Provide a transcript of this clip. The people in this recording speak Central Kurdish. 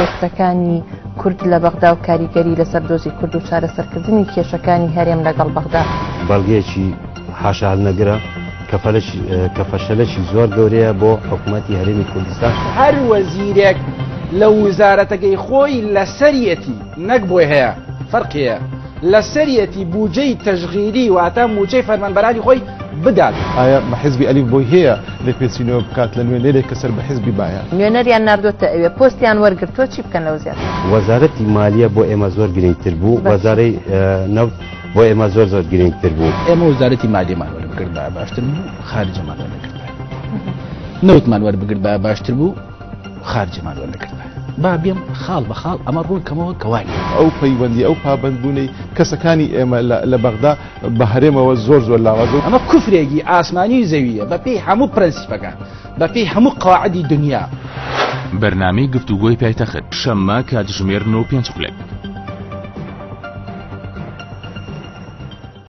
پۆستەکانی کورد لە بەغدا و کاریگەری لەسەر دۆزی کورد و چارەسەرکردنی کێشەکانی هەرێم لەگەڵ بەغدا. بەڵگەیەکی حاشا نەگرە کە فەشەلەکی زۆر گەورەیە بۆ حکوومەتی هەرێمی کوردستان. هەر وەزیرێک لە وزارەتەکەی خۆی لەسەریەتی نەک بۆی هەیە فەرقیە لەسەریەتی بوجەی تەشغیلی واتە موچەی فەرمانبەرانی خۆی بدات. ئایا بە حیزبی ئەلیف بۆی هەیە لە پێچینەوە بکات لە نوێ لێرێک کەسەر بە حیزبی باە نوێنەریان ناردۆتە ئەوێ پۆستیان وەرگرتۆ چی بکەن لەو زیاتر. وەزارەتی مالیە بۆ ئێمە زۆر گرنگتر بوو، وەزارەی نەوت بۆ ئێمە زۆر گرنگتر بوو. ئێمە وەزارەتی مالیەمان وەربگرت بە باشتر بوو، خارجەمان وەرنەگرت. نەوتمان وەربگرت بە باشتر بوو، خارجەمان وەرنەگرت. با بێم خاڵ بە خاڵ ئەمە ڕوونکەمەوە کەوانی ئەو پەیوەندی ئەو پابندبوونەی کەسەکانی ئێمە لە بەغدا بە هەرێمەوە زۆر لاوازە. ئەمە کوفرێکی ئاسمانی زەویە بە پێی هەموو پرەنسیپەکان بە پێی هەموو قەواعدی دنیا. بەرنامەی گفتوگۆی پایتەخت شەممە کاتژمێر 9:05